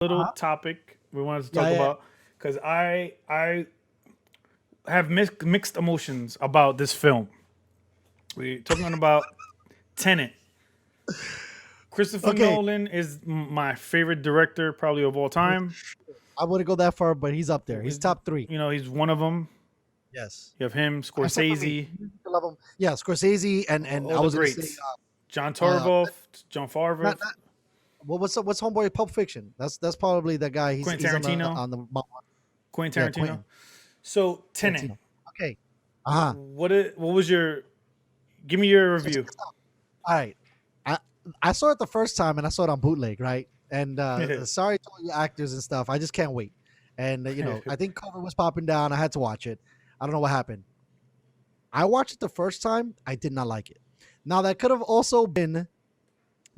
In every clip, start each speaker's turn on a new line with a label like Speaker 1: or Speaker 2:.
Speaker 1: little
Speaker 2: Uh-huh.
Speaker 1: topic we wanted to
Speaker 2: Yeah,
Speaker 1: talk
Speaker 2: yeah.
Speaker 1: about because I have mixed emotions about this film. We're talking about Tenet. Christopher
Speaker 2: Okay.
Speaker 1: Nolan is my favorite director, probably of all
Speaker 2: For
Speaker 1: time.
Speaker 2: sure. I wouldn't go that far, but he's up there. He's top three.
Speaker 1: He's one of them.
Speaker 2: Yes.
Speaker 1: You have him,
Speaker 2: Except for me.
Speaker 1: Scorsese,
Speaker 2: You love him. Yeah, Scorsese and
Speaker 1: all
Speaker 2: I
Speaker 1: the
Speaker 2: was gonna say
Speaker 1: greats. John
Speaker 2: uh
Speaker 1: Torvald, John Farver,
Speaker 2: not what's homeboy Pulp Fiction? That's probably the guy. He's
Speaker 1: Quentin
Speaker 2: he's
Speaker 1: Tarantino,
Speaker 2: on the
Speaker 1: Quentin
Speaker 2: yeah,
Speaker 1: Tarantino.
Speaker 2: Quentin
Speaker 1: So Tenet,
Speaker 2: Tarantino. Okay. Uh-huh.
Speaker 1: what was your? Give me your
Speaker 2: So check
Speaker 1: review.
Speaker 2: this out. All right. I I saw it the first time and I saw it on bootleg, right? And sorry to all you actors and stuff. I just can't wait. And I think COVID was popping down. I had to watch it. I don't know what happened. I watched it the first time. I did not like it. Now that could have also been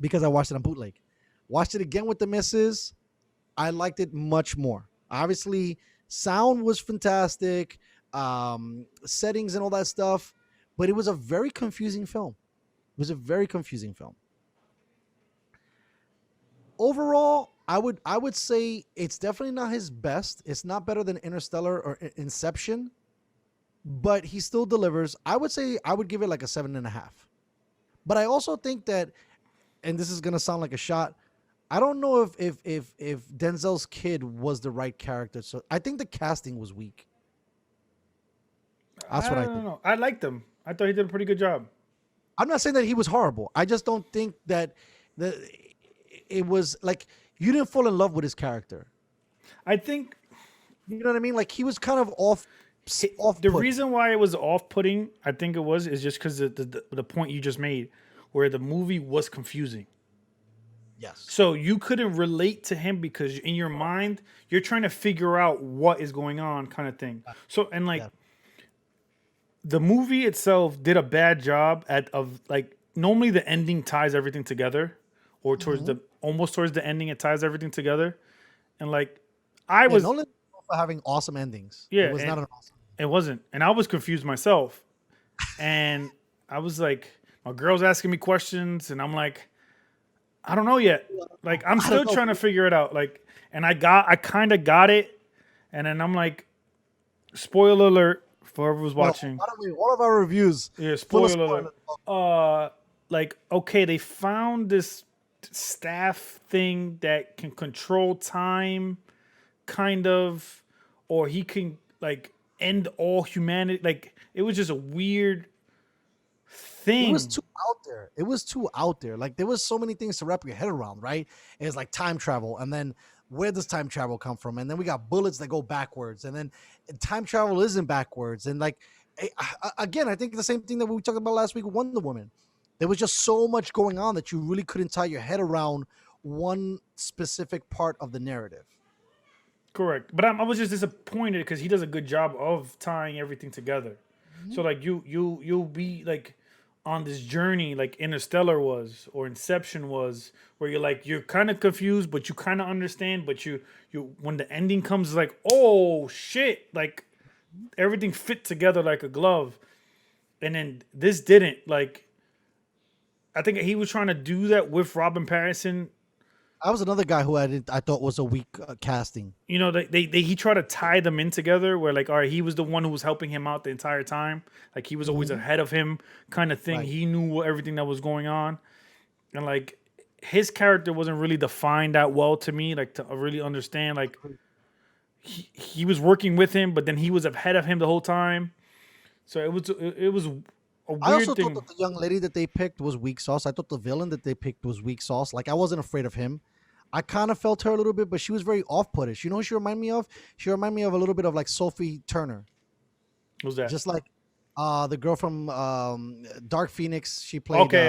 Speaker 2: because I watched it on bootleg. Watched it again with the missus. I liked it much more. Obviously, sound was fantastic, settings and all that stuff, but it was a very confusing film. It was a very confusing film. Overall, I would say it's definitely not his best. It's not better than Interstellar or Inception, but he still delivers. I would say I would give it like a 7.5. But I also think that, and this is gonna sound like a shot. I don't know if Denzel's kid was the right character. So I think the casting was weak. That's
Speaker 1: I
Speaker 2: what I
Speaker 1: don't
Speaker 2: think.
Speaker 1: know. I liked him. I thought he did a pretty good job.
Speaker 2: I'm not saying that he was horrible. I just don't think that the it was like you didn't fall in love with his character.
Speaker 1: I think
Speaker 2: You know what I mean? Like he was kind of off
Speaker 1: the
Speaker 2: putting.
Speaker 1: reason why it was off-putting, I think it was, is just because the point you just made, where the movie was confusing.
Speaker 2: Yes.
Speaker 1: So you couldn't relate to him because in your mind you're trying to figure out what is going on, kind of thing. So and
Speaker 2: Yeah.
Speaker 1: like the movie itself did a bad job at of like normally the ending ties everything together, or towards
Speaker 2: Hmm.
Speaker 1: the almost towards the ending it ties everything together, and like I
Speaker 2: Yeah.
Speaker 1: was
Speaker 2: Nolan is known for having awesome endings. It
Speaker 1: yeah,
Speaker 2: was
Speaker 1: and
Speaker 2: not an awesome.
Speaker 1: it wasn't, and I was confused myself, and I was like, my girl's asking me questions, and I'm like, I don't know yet. Like I'm
Speaker 2: I don't
Speaker 1: still
Speaker 2: know.
Speaker 1: trying to figure it out. Like, and I kind of got it, and then I'm like, spoiler alert for whoever was
Speaker 2: Well,
Speaker 1: watching.
Speaker 2: by the way, all of our reviews
Speaker 1: Yeah,
Speaker 2: full of
Speaker 1: spoiler alert.
Speaker 2: spoilers.
Speaker 1: Uh, like okay, they found this staff thing that can control time, kind of, or he can like end all humanity. Like it was just a weird
Speaker 2: It was
Speaker 1: thing.
Speaker 2: too out there. It was too out there. Like there was so many things to wrap your head around, right? It's like time travel, and then where does time travel come from? And then we got bullets that go backwards, and then time travel isn't backwards. And like again, I think the same thing that we talked about last week with Wonder Woman. There was just so much going on that you really couldn't tie your head around one specific part of the narrative.
Speaker 1: Correct, but I was just disappointed because he does a good job of tying everything together. So
Speaker 2: Mhm.
Speaker 1: like you'll be like on this journey like Interstellar was or Inception was, where you're kind of confused, but you kind of understand, but you when the ending comes, it's like oh shit, like everything fit together like a glove, and then this didn't. Like I think he was trying to do that with Robin Pattinson.
Speaker 2: I was another guy who I thought was a weak casting.
Speaker 1: He tried to tie them in together where like all right, he was the one who was helping him out the entire time, like he was always
Speaker 2: Mhm.
Speaker 1: ahead of him, kind of thing.
Speaker 2: Right.
Speaker 1: He knew everything that was going on, and like his character wasn't really defined that well to me, like to really understand. Like he was working with him, but then he was ahead of him the whole time. So it was a
Speaker 2: I
Speaker 1: weird
Speaker 2: also thought
Speaker 1: thing.
Speaker 2: that the young lady that they picked was weak sauce. I thought the villain that they picked was weak sauce. Like I wasn't afraid of him. I kind of felt her a little bit, but she was very off-puttish. You know who she reminded me of? She reminded me of a little bit of like Sophie Turner,
Speaker 1: What was that?
Speaker 2: just like the girl from Dark Phoenix. She played.
Speaker 1: Okay.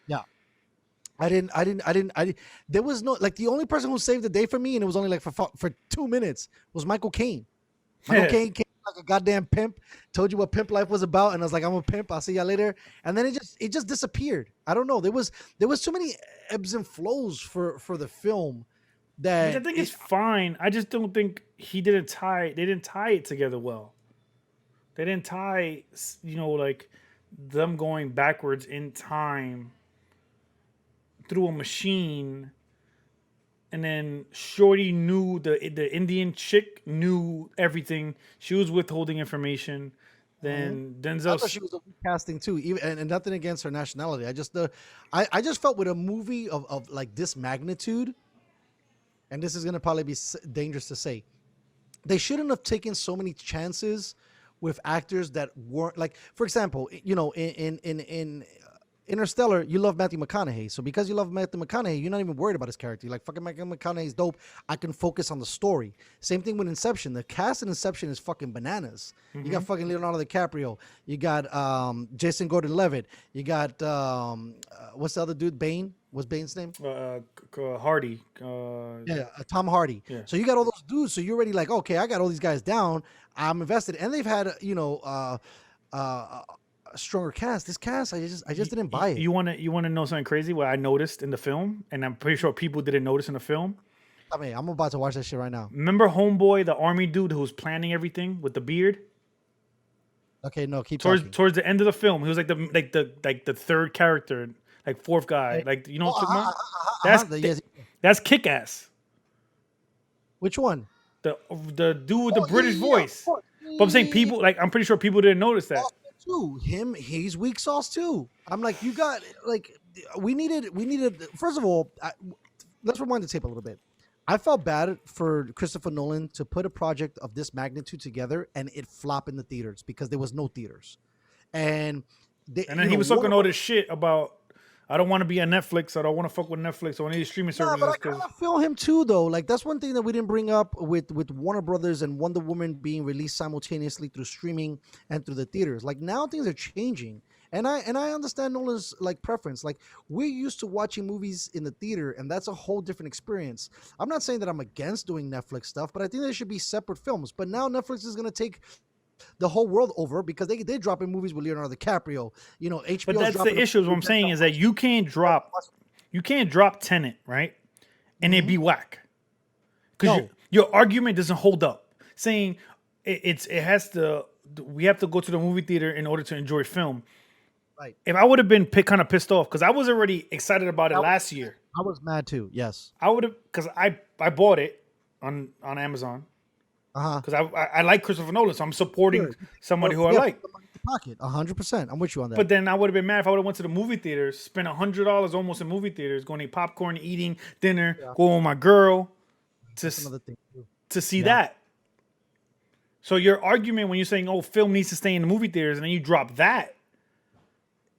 Speaker 2: Yeah, I didn't. There was no like the only person who saved the day for me, and it was only like for 2 minutes was Michael Caine. Michael Caine came like a goddamn pimp, told you what pimp life was about, and I was like, I'm a pimp. I'll see y'all later. And then it just disappeared. I don't know. There was too many ebbs and flows for the film
Speaker 1: Which I
Speaker 2: that
Speaker 1: think is
Speaker 2: it.
Speaker 1: fine. I just don't think he didn't tie. They didn't tie it together well. They didn't tie, like them going backwards in time through a machine and then Shorty knew the Indian chick knew everything. She was withholding information.
Speaker 2: Hmm.
Speaker 1: Then
Speaker 2: I
Speaker 1: Denzel.
Speaker 2: thought she was a weak casting too, even and nothing against her nationality. I just felt with a movie of like this magnitude, and this is gonna probably be dangerous to say, they shouldn't have taken so many chances with actors that weren't like, for example, in Interstellar, you love Matthew McConaughey. So because you love Matthew McConaughey, you're not even worried about his character. You're like, fucking Matthew McConaughey's dope. I can focus on the story. Same thing with Inception. The cast in Inception is fucking bananas. You got fucking Leonardo DiCaprio. You got Jason Gordon-Levitt. You got what's the other dude? Bane. What's Bane's name?
Speaker 1: Hardy.
Speaker 2: Yeah, Tom Hardy.
Speaker 1: Yeah.
Speaker 2: So you got all those dudes. So you're already like, okay, I got all these guys down. I'm invested, and they've had a stronger cast. This cast, I just didn't buy it.
Speaker 1: You wanna know something crazy? What I noticed in the film, and I'm pretty sure people didn't notice in the film.
Speaker 2: I mean, I'm about to watch that shit right now.
Speaker 1: Remember Homeboy, the army dude who was planning everything with the beard?
Speaker 2: Okay, no, keep
Speaker 1: Towards
Speaker 2: talking.
Speaker 1: towards the end of the film, he was like the third character, like fourth guy. Like you know
Speaker 2: Oh,
Speaker 1: what I'm talking about? That's
Speaker 2: yes.
Speaker 1: that's kick ass.
Speaker 2: Which one?
Speaker 1: The dude with the
Speaker 2: Oh,
Speaker 1: British
Speaker 2: yeah, of
Speaker 1: voice.
Speaker 2: course.
Speaker 1: But I'm saying people like I'm pretty sure people didn't notice that.
Speaker 2: Sauce too. Him, he's weak sauce too. I'm like, you got like, we needed. First of all, let's rewind the tape a little bit. I felt bad for Christopher Nolan to put a project of this magnitude together and it flop in the theaters because there was no theaters, and
Speaker 1: And then he was talking all this shit about I don't want to be on Netflix. I don't want to fuck with Netflix or any streaming
Speaker 2: Yeah, but
Speaker 1: services
Speaker 2: I kind
Speaker 1: because
Speaker 2: of feel him too, though. Like that's one thing that we didn't bring up with Warner Brothers and Wonder Woman being released simultaneously through streaming and through the theaters. Like now things are changing, and I understand Nolan's like preference. Like we're used to watching movies in the theater, and that's a whole different experience. I'm not saying that I'm against doing Netflix stuff, but I think there should be separate films. But now Netflix is going to take the whole world over because they're dropping movies with Leonardo DiCaprio. You know,
Speaker 1: but
Speaker 2: HBO's
Speaker 1: that's the
Speaker 2: dropping.
Speaker 1: issue. Is what I'm saying is that you can't drop Tenet, right? And it
Speaker 2: Mhm.
Speaker 1: be whack. Because
Speaker 2: No,
Speaker 1: your argument doesn't hold up. Saying it has to we have to go to the movie theater in order to enjoy film.
Speaker 2: right.
Speaker 1: If I would have been kind of pissed off because I was already excited about it last year.
Speaker 2: I was mad too. Yes.
Speaker 1: I would have because I bought it on Amazon
Speaker 2: Uh huh.
Speaker 1: because I like Christopher Nolan, so I'm supporting
Speaker 2: Sure.
Speaker 1: somebody who I
Speaker 2: Yeah,
Speaker 1: like.
Speaker 2: put the money in your pocket. 100%. I'm with you on that.
Speaker 1: But then I would have been mad if I would have went to the movie theaters, spent $100 almost in movie theaters, going to eat popcorn, eating dinner,
Speaker 2: Yeah.
Speaker 1: going with my girl
Speaker 2: That's another thing too.
Speaker 1: to see
Speaker 2: Yeah.
Speaker 1: that. So your argument when you're saying, "Oh, film needs to stay in the movie theaters," and then you drop that,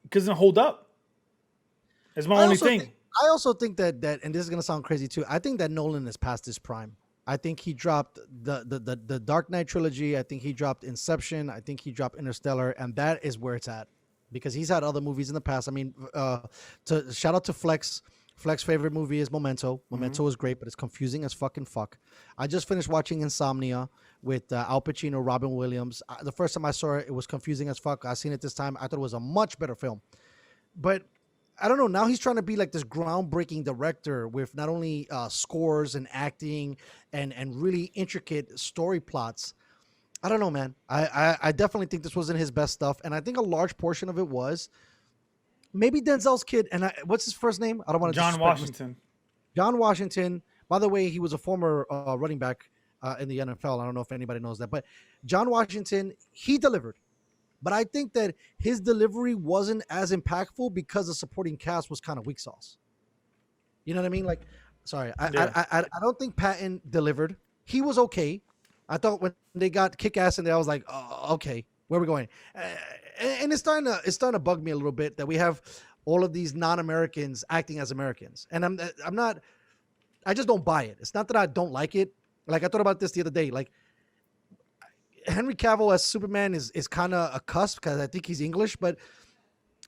Speaker 1: it doesn't hold up. That's my only thing.
Speaker 2: I also think that, and this is gonna sound crazy too. I think that Nolan is past his prime. I think he dropped the Dark Knight trilogy. I think he dropped Inception. I think he dropped Interstellar, and that is where it's at because he's had other movies in the past. I mean, to shout out to Flex. Flex's favorite movie is Memento. Memento is great, but it's confusing as fucking fuck. I just finished watching Insomnia with Al Pacino, Robin Williams. The first time I saw it, it was confusing as fuck. I seen it this time. I thought it was a much better film, but I don't know. Now he's trying to be like this groundbreaking director with not only scores and acting and really intricate story plots. I don't know, man. I definitely think this wasn't his best stuff, and I think a large portion of it was maybe Denzel's kid. And what's his first name? I don't want to
Speaker 1: John Washington.
Speaker 2: John Washington. By the way, he was a former running back in the NFL. I don't know if anybody knows that, but John Washington, he delivered. But I think that his delivery wasn't as impactful because the supporting cast was kind of weak sauce. You know what I mean? Like, sorry,
Speaker 1: Yeah.
Speaker 2: I don't think Patton delivered. He was okay. I thought when they got kick ass in there, I was like, oh, okay, where are we going? And it's starting to bug me a little bit that we have all of these non-Americans acting as Americans, and I'm not. I just don't buy it. It's not that I don't like it. Like I thought about this the other day. Like Henry Cavill as Superman is kind of a cusp because I think he's English, but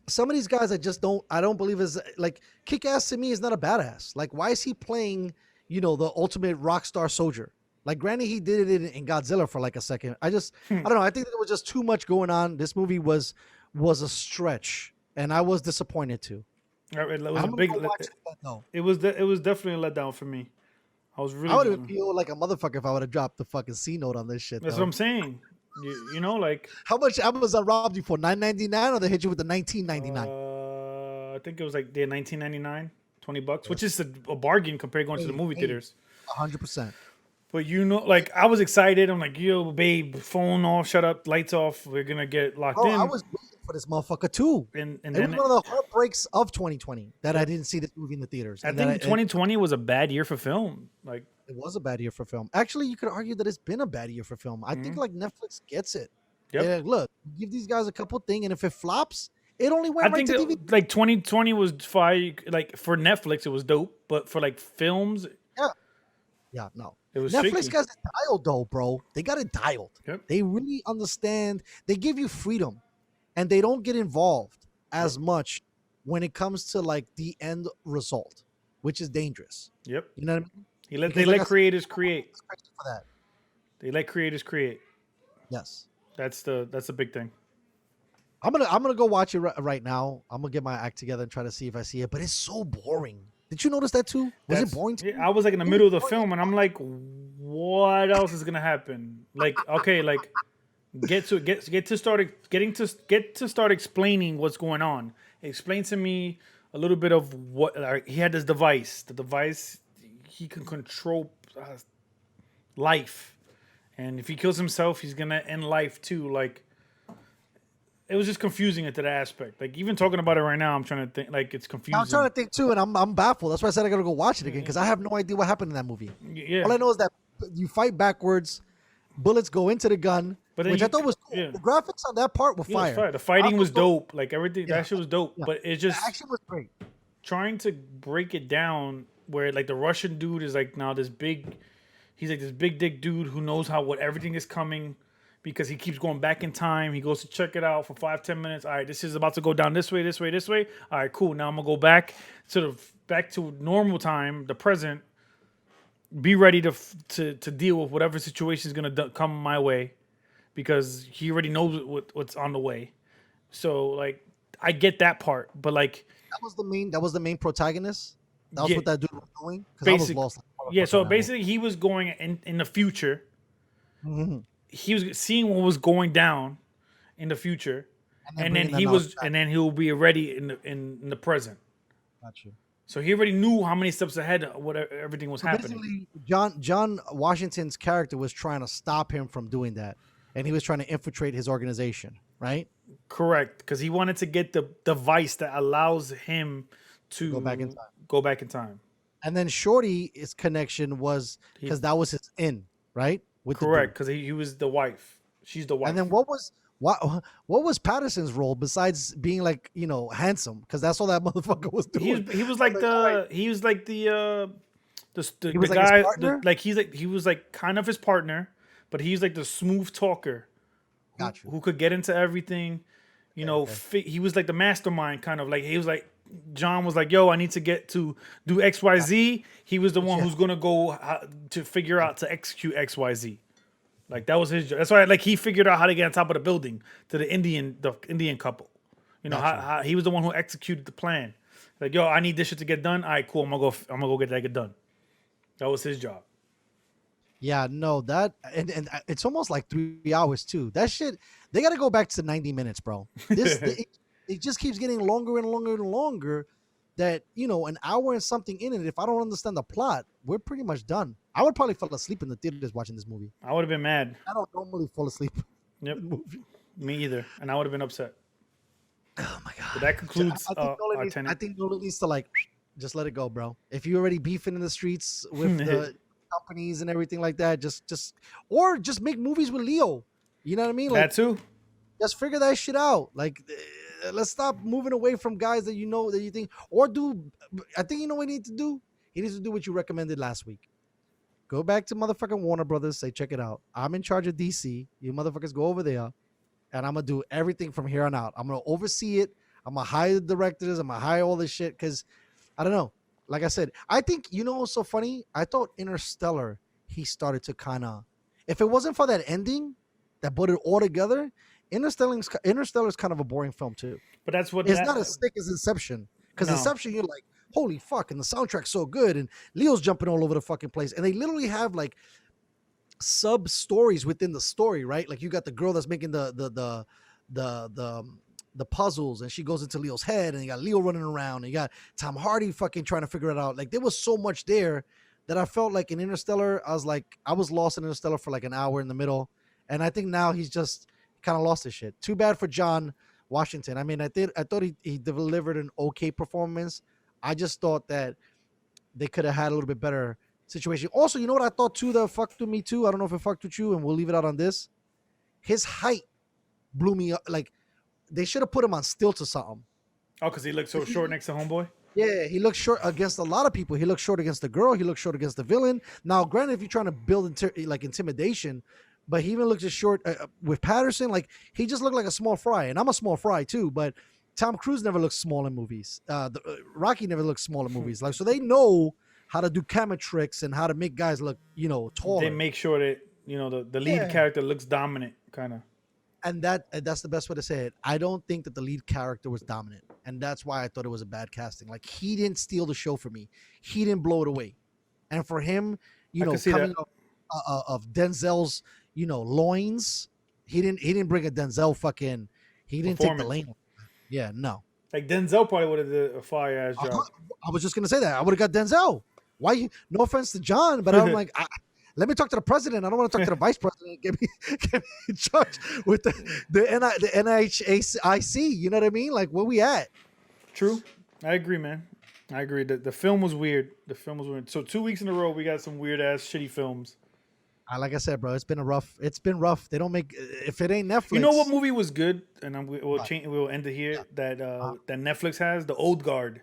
Speaker 2: some of these guys I don't believe is like kick ass to me is not a badass. Like why is he playing the ultimate rock star soldier? Like granted he did it in Godzilla for like a second. I don't know. I think there was just too much going on. This movie was a stretch, and I was disappointed too.
Speaker 1: It was a
Speaker 2: I'm gonna
Speaker 1: big.
Speaker 2: go watch it though.
Speaker 1: It was definitely a letdown for me. I was
Speaker 2: I would have
Speaker 1: really.
Speaker 2: feel like a motherfucker if I would have dropped the fucking C note on this shit.
Speaker 1: That's
Speaker 2: Though.
Speaker 1: what I'm saying. You know, like
Speaker 2: How much Amazon robbed you for $9.99 or they hit you with the $19.99?
Speaker 1: I think it was like the 1999. $20, which
Speaker 2: Yes,
Speaker 1: is a bargain compared to going to the
Speaker 2: hey,
Speaker 1: movie
Speaker 2: hey,
Speaker 1: theaters.
Speaker 2: 100%.
Speaker 1: But like I was excited. I'm like, yo, babe, phone off, shut up, lights off. We're gonna get locked
Speaker 2: Bro, I
Speaker 1: in,
Speaker 2: was waiting for this motherfucker too.
Speaker 1: and
Speaker 2: It was
Speaker 1: then
Speaker 2: one of the heartbreaks of 2020 that I
Speaker 1: yep.
Speaker 2: didn't see this movie in the theaters,
Speaker 1: I
Speaker 2: and that
Speaker 1: think 2020 was a bad year for film. Like,
Speaker 2: it was a bad year for film. Actually, you could argue that it's been a bad year for film. I think
Speaker 1: mhm.
Speaker 2: like Netflix gets it.
Speaker 1: Yep.
Speaker 2: They're like, look, give these guys a couple thing, and if it flops, it only
Speaker 1: I
Speaker 2: went right
Speaker 1: think
Speaker 2: to DVD.
Speaker 1: that like 2020 was fire. Like for Netflix, it was dope, but for like films,
Speaker 2: Yeah, yeah, no.
Speaker 1: it was
Speaker 2: Netflix
Speaker 1: shaky.
Speaker 2: got it dialed though, bro. They got it dialed.
Speaker 1: Yep.
Speaker 2: They really understand. They give you freedom, and they don't get involved
Speaker 1: Yep.
Speaker 2: as much when it comes to like the end result, which is dangerous.
Speaker 1: Yep.
Speaker 2: You know what I mean?
Speaker 1: They
Speaker 2: Because like
Speaker 1: let
Speaker 2: I said,
Speaker 1: creators create.
Speaker 2: it's crazy for that.
Speaker 1: They let creators create.
Speaker 2: Yes.
Speaker 1: That's the big thing.
Speaker 2: I'm gonna go watch it right now. I'm gonna get my act together and try to see if I see it. But it's so boring. Did you notice that too? Was it
Speaker 1: That's
Speaker 2: boring to
Speaker 1: yeah,
Speaker 2: you?
Speaker 1: I was like in the
Speaker 2: It was
Speaker 1: middle of the
Speaker 2: boring.
Speaker 1: film, and I'm like, what else is gonna happen? Like, okay, like get to start explaining what's going on. Explain to me a little bit of what he had this device. The device he can control life, and if he kills himself, he's gonna end life too. Like it was just confusing into that aspect. Like even talking about it right now, I'm trying to think. Like it's
Speaker 2: I'm trying
Speaker 1: confusing.
Speaker 2: to think too, and I'm baffled. That's why I said I gotta go watch it again because I have no idea what happened in that movie.
Speaker 1: Yeah,
Speaker 2: All I know is that you fight backwards, bullets go into the gun,
Speaker 1: but then
Speaker 2: which I thought was cool.
Speaker 1: yeah.
Speaker 2: The graphics on that part were
Speaker 1: Yeah, it was
Speaker 2: fire.
Speaker 1: fire. The
Speaker 2: I
Speaker 1: fighting
Speaker 2: also
Speaker 1: was
Speaker 2: thought,
Speaker 1: dope. Like everything,
Speaker 2: yeah,
Speaker 1: that shit was dope.
Speaker 2: yeah,
Speaker 1: But it's
Speaker 2: the
Speaker 1: just
Speaker 2: action was great.
Speaker 1: trying to break it down where like the Russian dude is like now this big, he's like this big dick dude who knows how what everything is coming because he keeps going back in time. He goes to check it out for 5-10 minutes. All right, this is about to go down this way, this way, this way. All right, cool. Now I'm gonna go back back to normal time, the present. Be ready to deal with whatever situation is gonna come my way because he already knows what's on the way. So like I get that part, but like
Speaker 2: That was the main protagonist. That was
Speaker 1: yeah,
Speaker 2: what that dude was doing because I was
Speaker 1: basic
Speaker 2: lost like a
Speaker 1: yeah.
Speaker 2: motherfucker in
Speaker 1: So
Speaker 2: that movie.
Speaker 1: basically, he was going in the future.
Speaker 2: Mhm.
Speaker 1: He was seeing what was going down in the future,
Speaker 2: And then bringing that knowledge back.
Speaker 1: and then he'll be ready in the present.
Speaker 2: Got you.
Speaker 1: So he already knew how many steps ahead of what everything was
Speaker 2: So
Speaker 1: happening.
Speaker 2: basically, John Washington's character was trying to stop him from doing that, and he was trying to infiltrate his organization, right?
Speaker 1: Correct, because he wanted to get the device that allows him
Speaker 2: Go back in
Speaker 1: to
Speaker 2: time.
Speaker 1: go back in time.
Speaker 2: And then Shorty, his connection was
Speaker 1: He
Speaker 2: because that was his in, right? With the
Speaker 1: correct
Speaker 2: dude.
Speaker 1: because he was the wife. She's the
Speaker 2: And then
Speaker 1: wife.
Speaker 2: what was Patterson's role besides being like handsome? Because that's all that motherfucker was doing.
Speaker 1: He was
Speaker 2: I was
Speaker 1: like
Speaker 2: like, all right.
Speaker 1: he was like the
Speaker 2: He was like his
Speaker 1: guy
Speaker 2: partner.
Speaker 1: like he was like kind of his partner, but he's like the smooth talker
Speaker 2: Got you.
Speaker 1: who could get into everything. You
Speaker 2: Okay,
Speaker 1: know,
Speaker 2: okay.
Speaker 1: he was like the mastermind kind of like he was like John was like, "Yo, I need to get to do X Y Z." He was the one
Speaker 2: Yeah.
Speaker 1: who's gonna go to figure out to execute X Y Z. Like that was his job. That's why like he figured out how to get on top of the building to the Indian couple. You know
Speaker 2: Got you.
Speaker 1: how he was the one who executed the plan. Like, yo, I need this shit to get done. All right, cool. I'm gonna go get that get done. That was his job.
Speaker 2: Yeah, no, that and it's almost like 3 hours too. That shit, they got to go back to 90 minutes, bro. It just keeps getting longer and longer and longer. That an hour and something in it. If I don't understand the plot, we're pretty much done. I would probably fall asleep in the theaters watching this movie.
Speaker 1: I would have been mad.
Speaker 2: I don't normally fall asleep
Speaker 1: Yep,
Speaker 2: in movies.
Speaker 1: me either, and I would have been upset.
Speaker 2: Oh my
Speaker 1: But
Speaker 2: god!
Speaker 1: that concludes our
Speaker 2: I
Speaker 1: tenant.
Speaker 2: think Nolan needs to like just let it go, bro. If you're already beefing in the streets with the companies and everything like that, or just make movies with Leo. You know what I mean? Like
Speaker 1: That too.
Speaker 2: just figure that shit out. Like let's stop moving away from guys that that you think or do. I think you know what he needs to do. He needs to do what you recommended last week. Go back to motherfucking Warner Brothers. Say check it out. I'm in charge of DC. You motherfuckers go over there, and I'm gonna do everything from here on out. I'm gonna oversee it. I'm gonna hire the directors. I'm gonna hire all this shit because I don't know. Like I said, I think what's so funny. I thought Interstellar he started to kind of. If it wasn't for that ending that put it all together, Interstellar's kind of a boring film too.
Speaker 1: But that's what
Speaker 2: It's
Speaker 1: that.
Speaker 2: not as thick as Inception because
Speaker 1: No,
Speaker 2: Inception you're like, holy fuck, and the soundtrack's so good, and Leo's jumping all over the fucking place, and they literally have like sub stories within the story, right? Like you got the girl that's making the the puzzles, and she goes into Leo's head, and you got Leo running around, and you got Tom Hardy fucking trying to figure it out. Like there was so much there that I felt like in Interstellar, I was lost in Interstellar for like an hour in the middle, and I think now he's just kind of lost his shit. Too bad for John Washington. I mean, I thought he delivered an okay performance. I just thought that they could have had a little bit better situation. Also, you know what I thought too that fucked with me too? I don't know if it fucked with you, and we'll leave it out on this. His height blew me up. Like they should have put him on stilts or something.
Speaker 1: Oh, because he looked so short next to Homeboy.
Speaker 2: Yeah, he looks short against a lot of people. He looks short against the girl. He looks short against the villain. Now, granted, if you're trying to build like intimidation, but he even looks as short with Patterson. Like he just looked like a small fry, and I'm a small fry too. But Tom Cruise never looks small in movies. Rocky never looks small in movies. Like so, they know how to do camera tricks and how to make guys look, taller.
Speaker 1: They make sure that the lead character looks dominant, kind of.
Speaker 2: And that's the best way to say it. I don't think that the lead character was dominant, and that's why I thought it was a bad casting. Like he didn't steal the show for me. He didn't blow it away, and for him, coming of Denzel's, loins, he didn't bring a Denzel fucking. He didn't take the lane. Yeah, no.
Speaker 1: Like Denzel probably would have did a fire ass job.
Speaker 2: I was just gonna say that I would have got Denzel. Why? No offense to John, but I'm like. Let me talk to the president. I don't want to talk to the vice president. Get me in charge with the NIHIC. You know what I mean? Like, where we at?
Speaker 1: True. I agree, man. I agree. The film was weird. So 2 weeks in a row, we got some weird ass shitty films.
Speaker 2: Like I said, bro, it's been rough. They don't make, if it ain't Netflix.
Speaker 1: You know what movie was good? And we'll end it here. Yeah. That Netflix has, The Old Guard.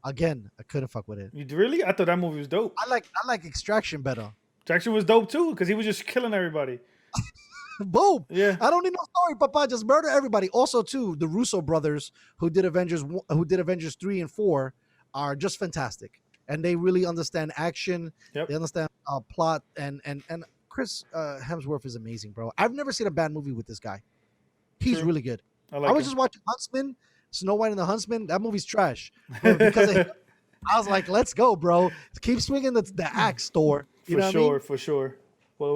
Speaker 2: Again, I couldn't fuck with it.
Speaker 1: You really? I thought that movie was dope.
Speaker 2: I like Extraction better.
Speaker 1: Extraction was dope too because he was just killing everybody.
Speaker 2: Boom.
Speaker 1: Yeah.
Speaker 2: I don't need no story, Papa. Just murder everybody. Also, too, the Russo brothers who did Avengers 3 and 4 are just fantastic, and they really understand action.
Speaker 1: Yep.
Speaker 2: They understand plot, and Chris Hemsworth is amazing, bro. I've never seen a bad movie with this guy. He's really good. I was just watching Huntsman. Snow White and the Huntsman, that movie's trash. Because I was like, let's go, bro. Keep swinging the axe, Thor.
Speaker 1: For sure.